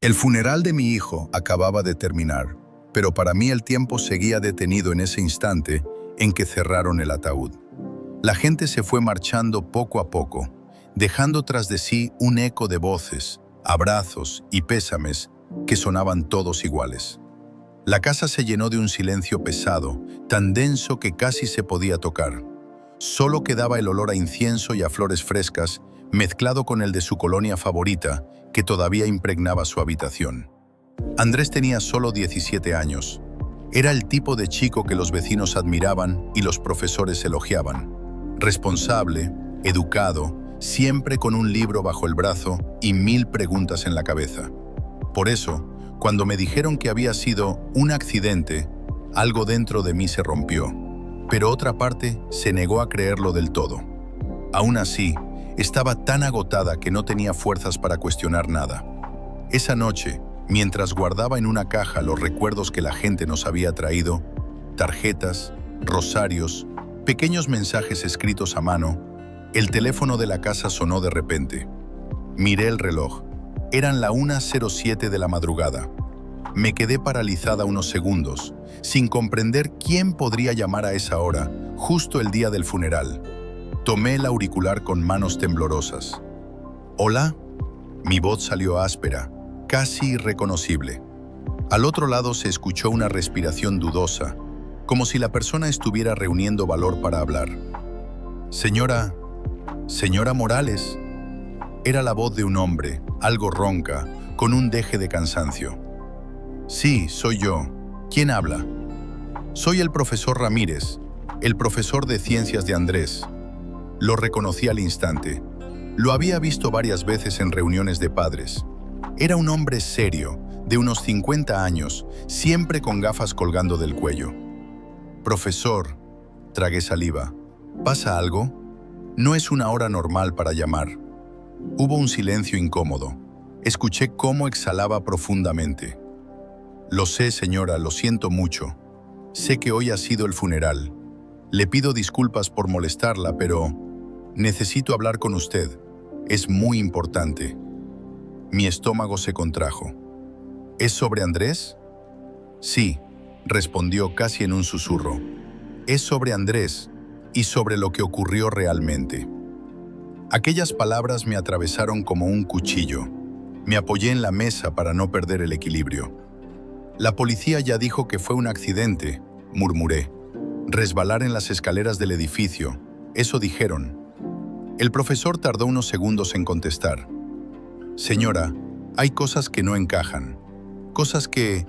El funeral de mi hijo acababa de terminar, pero para mí el tiempo seguía detenido en ese instante en que cerraron el ataúd. La gente se fue marchando poco a poco, dejando tras de sí un eco de voces, abrazos y pésames que sonaban todos iguales. La casa se llenó de un silencio pesado, tan denso que casi se podía tocar. Solo quedaba el olor a incienso y a flores frescas, mezclado con el de su colonia favorita, que todavía impregnaba su habitación. Andrés tenía solo 17 años. Era el tipo de chico que los vecinos admiraban y los profesores elogiaban. Responsable, educado, siempre con un libro bajo el brazo y 1000 preguntas en la cabeza. Por eso, cuando me dijeron que había sido un accidente, algo dentro de mí se rompió, pero otra parte se negó a creerlo del todo. Aún así, estaba tan agotada que no tenía fuerzas para cuestionar nada. Esa noche, mientras guardaba en una caja los recuerdos que la gente nos había traído, tarjetas, rosarios, pequeños mensajes escritos a mano, el teléfono de la casa sonó de repente. Miré el reloj. Eran la 1:07 de la madrugada. Me quedé paralizada unos segundos, sin comprender quién podría llamar a esa hora, justo el día del funeral. Tomé el auricular con manos temblorosas. ¿Hola? Mi voz salió áspera, casi irreconocible. Al otro lado se escuchó una respiración dudosa, como si la persona estuviera reuniendo valor para hablar. Señora Morales. Era la voz de un hombre, algo ronca, con un deje de cansancio. Sí, soy yo. ¿Quién habla? Soy el profesor Ramírez, el profesor de ciencias de Andrés. Lo reconocí al instante. Lo había visto varias veces en reuniones de padres. Era un hombre serio, de unos 50 años, siempre con gafas colgando del cuello. Profesor, tragué saliva. ¿Pasa algo? No es una hora normal para llamar. Hubo un silencio incómodo. Escuché cómo exhalaba profundamente. Lo sé, señora, lo siento mucho. Sé que hoy ha sido el funeral. Le pido disculpas por molestarla, pero necesito hablar con usted. Es muy importante. Mi estómago se contrajo. ¿Es sobre Andrés? Sí, respondió casi en un susurro. Es sobre Andrés y sobre lo que ocurrió realmente. Aquellas palabras me atravesaron como un cuchillo. Me apoyé en la mesa para no perder el equilibrio. La policía ya dijo que fue un accidente, murmuré. Resbalar en las escaleras del edificio, eso dijeron. El profesor tardó unos segundos en contestar. Señora, hay cosas que no encajan, cosas que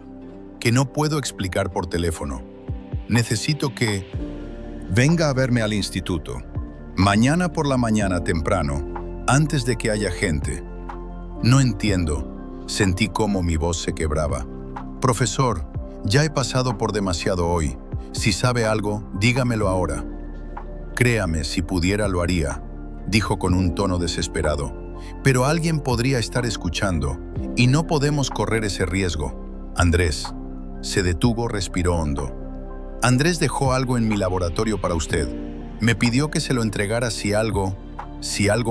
no puedo explicar por teléfono. Necesito que venga a verme al instituto. Mañana por la mañana temprano, antes de que haya gente. No entiendo. Sentí cómo mi voz se quebraba. Profesor, ya he pasado por demasiado hoy. Si sabe algo, dígamelo ahora. Créame, si pudiera lo haría, dijo con un tono desesperado. Pero alguien podría estar escuchando, y no podemos correr ese riesgo. Andrés. Se detuvo, respiró hondo. Andrés dejó algo en mi laboratorio para usted. Me pidió que se lo entregara si algo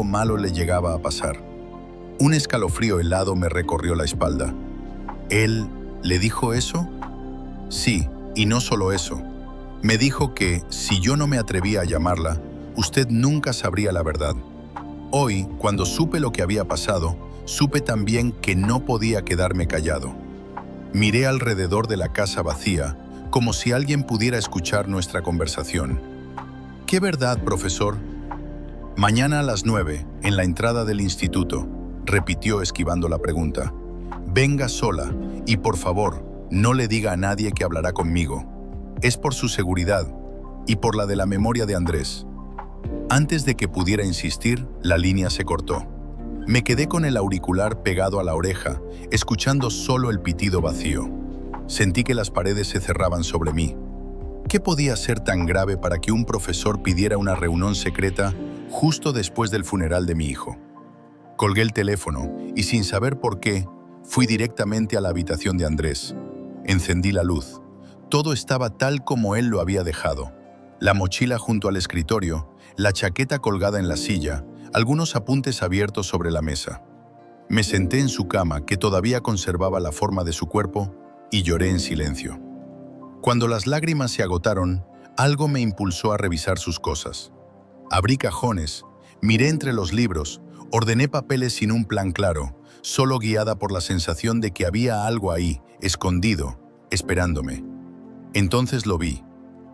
malo le llegaba a pasar. Un escalofrío helado me recorrió la espalda. ¿Él le dijo eso? Sí, y no solo eso. Me dijo que, si yo no me atrevía a llamarla, usted nunca sabría la verdad. Hoy, cuando supe lo que había pasado, supe también que no podía quedarme callado. Miré alrededor de la casa vacía, como si alguien pudiera escuchar nuestra conversación. ¿Qué verdad, profesor? Mañana a las 9, en la entrada del instituto, repitió esquivando la pregunta. Venga sola y, por favor, no le diga a nadie que hablará conmigo. Es por su seguridad y por la de la memoria de Andrés. Antes de que pudiera insistir, la línea se cortó. Me quedé con el auricular pegado a la oreja, escuchando solo el pitido vacío. Sentí que las paredes se cerraban sobre mí. ¿Qué podía ser tan grave para que un profesor pidiera una reunión secreta justo después del funeral de mi hijo? Colgué el teléfono y, sin saber por qué, fui directamente a la habitación de Andrés. Encendí la luz. Todo estaba tal como él lo había dejado. La mochila junto al escritorio, la chaqueta colgada en la silla, algunos apuntes abiertos sobre la mesa. Me senté en su cama, que todavía conservaba la forma de su cuerpo, y lloré en silencio. Cuando las lágrimas se agotaron, algo me impulsó a revisar sus cosas. Abrí cajones, miré entre los libros, ordené papeles sin un plan claro, solo guiada por la sensación de que había algo ahí, escondido, esperándome. Entonces lo vi,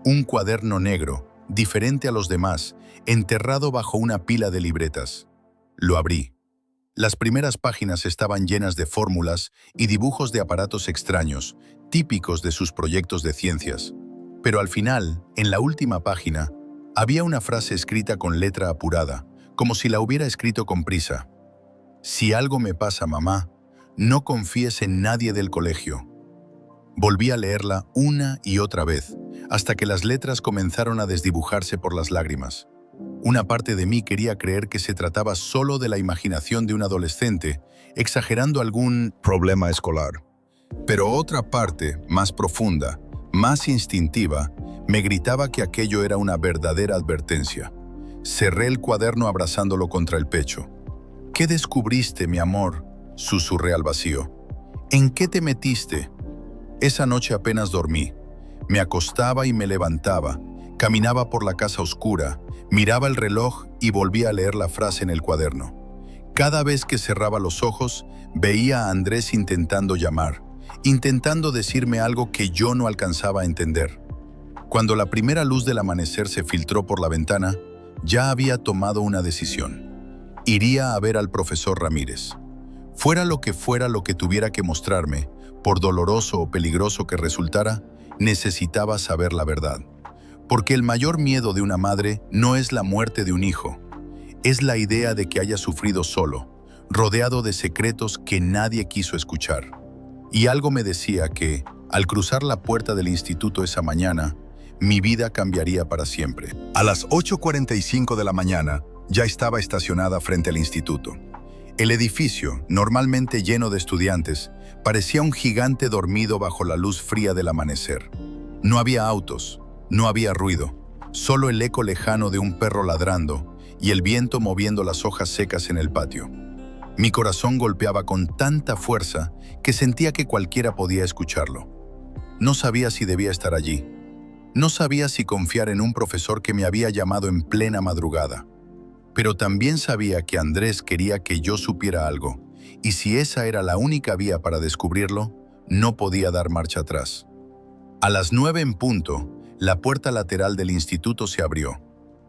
un cuaderno negro, diferente a los demás, enterrado bajo una pila de libretas. Lo abrí. Las primeras páginas estaban llenas de fórmulas y dibujos de aparatos extraños, típicos de sus proyectos de ciencias. Pero al final, en la última página, había una frase escrita con letra apurada, como si la hubiera escrito con prisa. Si algo me pasa, mamá, no confíes en nadie del colegio. Volví a leerla una y otra vez, hasta que las letras comenzaron a desdibujarse por las lágrimas. Una parte de mí quería creer que se trataba solo de la imaginación de un adolescente, exagerando algún problema escolar. Pero otra parte, más profunda, más instintiva, me gritaba que aquello era una verdadera advertencia. Cerré el cuaderno abrazándolo contra el pecho. «¿Qué descubriste, mi amor?», susurré al vacío. «¿En qué te metiste?». Esa noche apenas dormí. Me acostaba y me levantaba, caminaba por la casa oscura, miraba el reloj y volvía a leer la frase en el cuaderno. Cada vez que cerraba los ojos, veía a Andrés intentando llamar, intentando decirme algo que yo no alcanzaba a entender. Cuando la primera luz del amanecer se filtró por la ventana, ya había tomado una decisión. Iría a ver al profesor Ramírez. Fuera lo que tuviera que mostrarme, por doloroso o peligroso que resultara, necesitaba saber la verdad. Porque el mayor miedo de una madre no es la muerte de un hijo, es la idea de que haya sufrido solo, rodeado de secretos que nadie quiso escuchar. Y algo me decía que, al cruzar la puerta del instituto esa mañana, mi vida cambiaría para siempre. A las 8:45 de la mañana, ya estaba estacionada frente al instituto. El edificio, normalmente lleno de estudiantes, parecía un gigante dormido bajo la luz fría del amanecer. No había autos, no había ruido, solo el eco lejano de un perro ladrando y el viento moviendo las hojas secas en el patio. Mi corazón golpeaba con tanta fuerza que sentía que cualquiera podía escucharlo. No sabía si debía estar allí. No sabía si confiar en un profesor que me había llamado en plena madrugada. Pero también sabía que Andrés quería que yo supiera algo, y si esa era la única vía para descubrirlo, no podía dar marcha atrás. A las 9 en punto, la puerta lateral del instituto se abrió.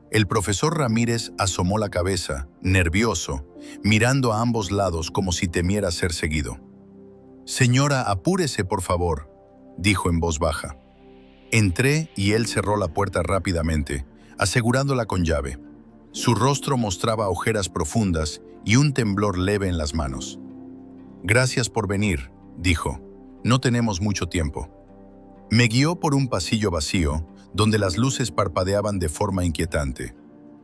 El profesor Ramírez asomó la cabeza, nervioso, mirando a ambos lados como si temiera ser seguido. «Señora, apúrese, por favor», dijo en voz baja. Entré y él cerró la puerta rápidamente, asegurándola con llave. Su rostro mostraba ojeras profundas y un temblor leve en las manos. «Gracias por venir», dijo. «No tenemos mucho tiempo». Me guió por un pasillo vacío, donde las luces parpadeaban de forma inquietante.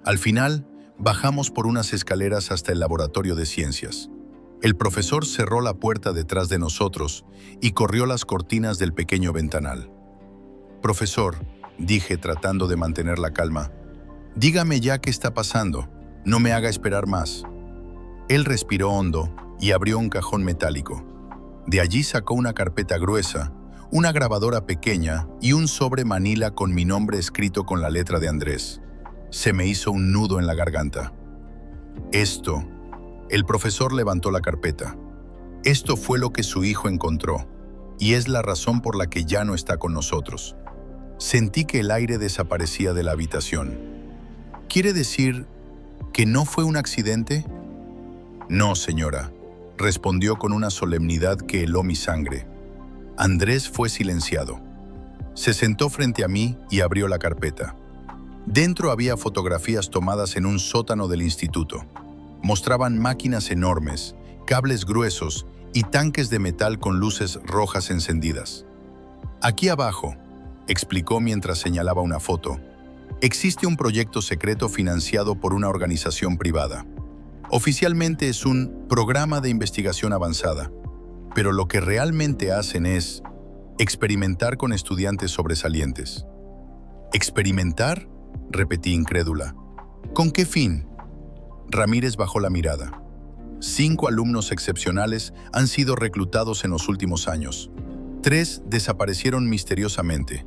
Al final, bajamos por unas escaleras hasta el laboratorio de ciencias. El profesor cerró la puerta detrás de nosotros y corrió las cortinas del pequeño ventanal. «Profesor», dije tratando de mantener la calma, «dígame ya qué está pasando, no me haga esperar más». Él respiró hondo y abrió un cajón metálico. De allí sacó una carpeta gruesa, una grabadora pequeña y un sobre manila con mi nombre escrito con la letra de Andrés. Se me hizo un nudo en la garganta. «Esto», el profesor levantó la carpeta. «Esto fue lo que su hijo encontró, y es la razón por la que ya no está con nosotros». Sentí que el aire desaparecía de la habitación. «¿Quiere decir que no fue un accidente?». «No, señora», respondió con una solemnidad que heló mi sangre. Andrés fue silenciado. Se sentó frente a mí y abrió la carpeta. Dentro había fotografías tomadas en un sótano del instituto. Mostraban máquinas enormes, cables gruesos y tanques de metal con luces rojas encendidas. «Aquí abajo», explicó mientras señalaba una foto, «existe un proyecto secreto financiado por una organización privada. Oficialmente es un programa de investigación avanzada, pero lo que realmente hacen es experimentar con estudiantes sobresalientes». «¿Experimentar?», repetí incrédula. «¿Con qué fin?». Ramírez bajó la mirada. 5 alumnos excepcionales han sido reclutados en los últimos años. 3 desaparecieron misteriosamente.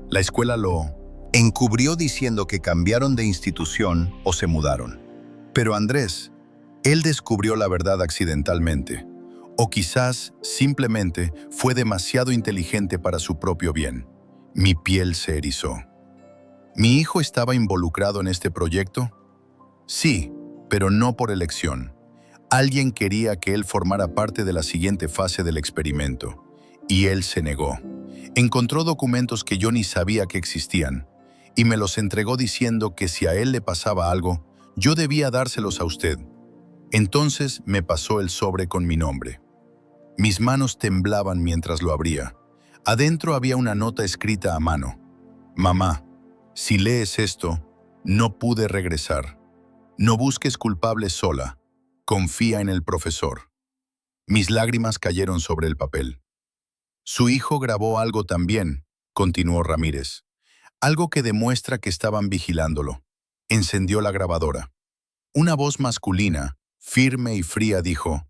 La escuela lo encubrió diciendo que cambiaron de institución o se mudaron. Pero Andrés, él descubrió la verdad accidentalmente. O quizás simplemente fue demasiado inteligente para su propio bien. Mi piel se erizó. ¿Mi hijo estaba involucrado en este proyecto? Sí, pero no por elección. Alguien quería que él formara parte de la siguiente fase del experimento, y él se negó. Encontró documentos que yo ni sabía que existían, y me los entregó diciendo que si a él le pasaba algo, yo debía dárselos a usted. Entonces me pasó el sobre con mi nombre. Mis manos temblaban mientras lo abría. Adentro había una nota escrita a mano. Mamá, si lees esto, no pude regresar. No busques culpables sola. Confía en el profesor. Mis lágrimas cayeron sobre el papel. Su hijo grabó algo también, continuó Ramírez. Algo que demuestra que estaban vigilándolo. Encendió la grabadora. Una voz masculina, firme y fría, dijo: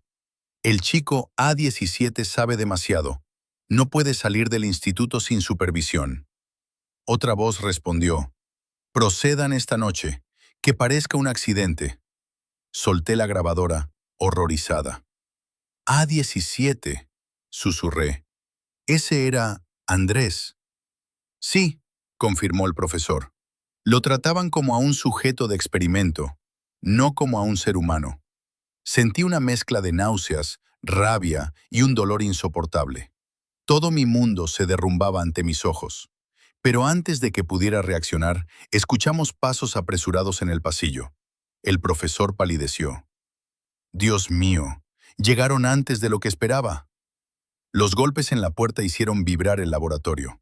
el chico A17 sabe demasiado. No puede salir del instituto sin supervisión. Otra voz respondió: procedan esta noche. Que parezca un accidente. Solté la grabadora, horrorizada. A17, susurré. Ese era Andrés. Sí, confirmó el profesor. Lo trataban como a un sujeto de experimento, no como a un ser humano. Sentí una mezcla de náuseas, rabia y un dolor insoportable. Todo mi mundo se derrumbaba ante mis ojos. Pero antes de que pudiera reaccionar, escuchamos pasos apresurados en el pasillo. El profesor palideció. Dios mío, llegaron antes de lo que esperaba. Los golpes en la puerta hicieron vibrar el laboratorio.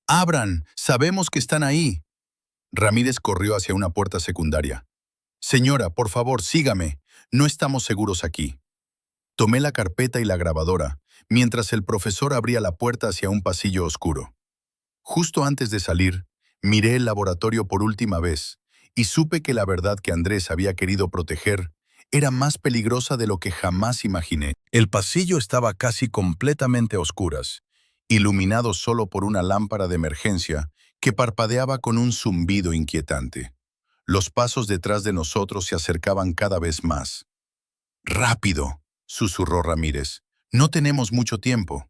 ¡Abran! ¡Sabemos que están ahí! Ramírez corrió hacia una puerta secundaria. Señora, por favor, sígame. No estamos seguros aquí. Tomé la carpeta y la grabadora, mientras el profesor abría la puerta hacia un pasillo oscuro. Justo antes de salir, miré el laboratorio por última vez y supe que la verdad que Andrés había querido proteger era más peligrosa de lo que jamás imaginé. El pasillo estaba casi completamente a oscuras, iluminado solo por una lámpara de emergencia que parpadeaba con un zumbido inquietante. Los pasos detrás de nosotros se acercaban cada vez más. «¡Rápido!», susurró Ramírez. «No tenemos mucho tiempo».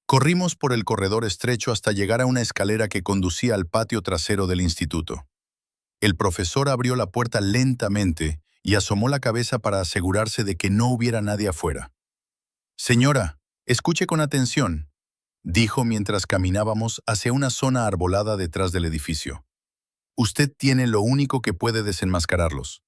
Corrimos por el corredor estrecho hasta llegar a una escalera que conducía al patio trasero del instituto. El profesor abrió la puerta lentamente y asomó la cabeza para asegurarse de que no hubiera nadie afuera. «Señora, escuche con atención», dijo mientras caminábamos hacia una zona arbolada detrás del edificio. «Usted tiene lo único que puede desenmascararlos.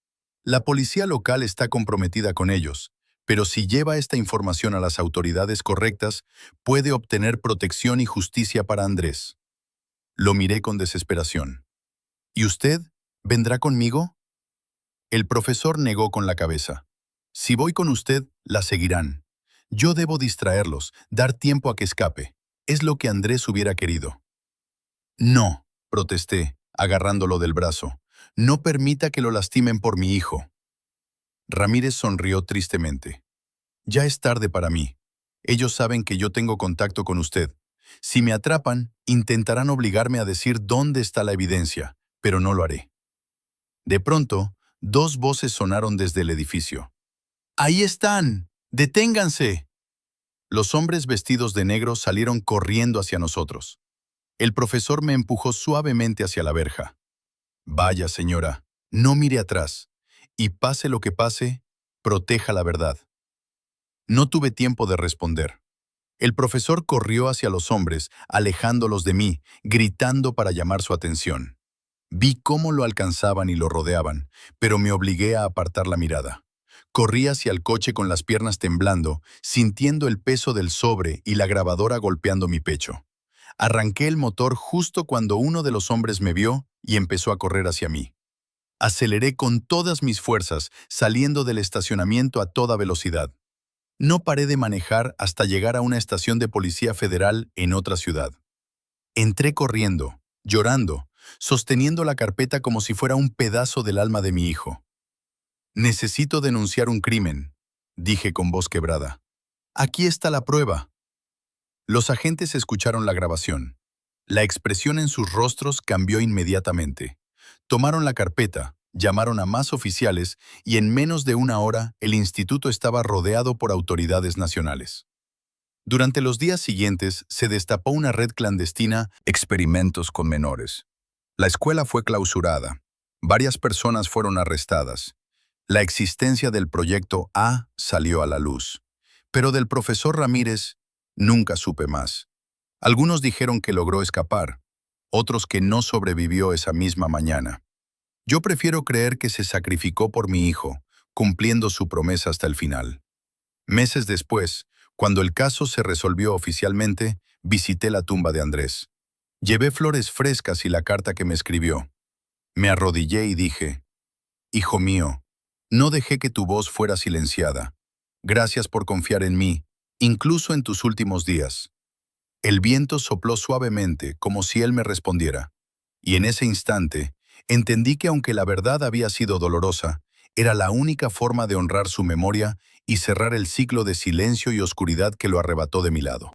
La policía local está comprometida con ellos, pero si lleva esta información a las autoridades correctas, puede obtener protección y justicia para Andrés». Lo miré con desesperación. «¿Y usted? ¿Vendrá conmigo?». El profesor negó con la cabeza. «Si voy con usted, la seguirán. Yo debo distraerlos, dar tiempo a que escape. Es lo que Andrés hubiera querido». «No», protesté, agarrándolo del brazo. «No permita que lo lastimen por mi hijo». Ramírez sonrió tristemente. «Ya es tarde para mí. Ellos saben que yo tengo contacto con usted. Si me atrapan, intentarán obligarme a decir dónde está la evidencia, pero no lo haré». De pronto, 2 voces sonaron desde el edificio. «¡Ahí están! ¡Deténganse!». Los hombres vestidos de negro salieron corriendo hacia nosotros. El profesor me empujó suavemente hacia la verja. «Vaya, señora, no mire atrás. Y pase lo que pase, proteja la verdad». No tuve tiempo de responder. El profesor corrió hacia los hombres, alejándolos de mí, gritando para llamar su atención. Vi cómo lo alcanzaban y lo rodeaban, pero me obligué a apartar la mirada. Corrí hacia el coche con las piernas temblando, sintiendo el peso del sobre y la grabadora golpeando mi pecho. Arranqué el motor justo cuando uno de los hombres me vio y empezó a correr hacia mí. Aceleré con todas mis fuerzas, saliendo del estacionamiento a toda velocidad. No paré de manejar hasta llegar a una estación de policía federal en otra ciudad. Entré corriendo, llorando, sosteniendo la carpeta como si fuera un pedazo del alma de mi hijo. «Necesito denunciar un crimen», dije con voz quebrada. Aquí está la prueba. Los agentes escucharon la grabación. La expresión en sus rostros cambió inmediatamente. Tomaron la carpeta, llamaron a más oficiales y en menos de una hora el instituto estaba rodeado por autoridades nacionales. Durante los días siguientes se destapó una red clandestina, experimentos con menores. La escuela fue clausurada. Varias personas fueron arrestadas. La existencia del proyecto A salió a la luz. Pero del profesor Ramírez nunca supe más. Algunos dijeron que logró escapar, otros que no sobrevivió esa misma mañana. Yo prefiero creer que se sacrificó por mi hijo, cumpliendo su promesa hasta el final. Meses después, cuando el caso se resolvió oficialmente, visité la tumba de Andrés. Llevé flores frescas y la carta que me escribió. Me arrodillé y dije, «Hijo mío, no dejé que tu voz fuera silenciada. Gracias por confiar en mí, incluso en tus últimos días». El viento sopló suavemente, como si él me respondiera. Y en ese instante, entendí que aunque la verdad había sido dolorosa, era la única forma de honrar su memoria y cerrar el ciclo de silencio y oscuridad que lo arrebató de mi lado.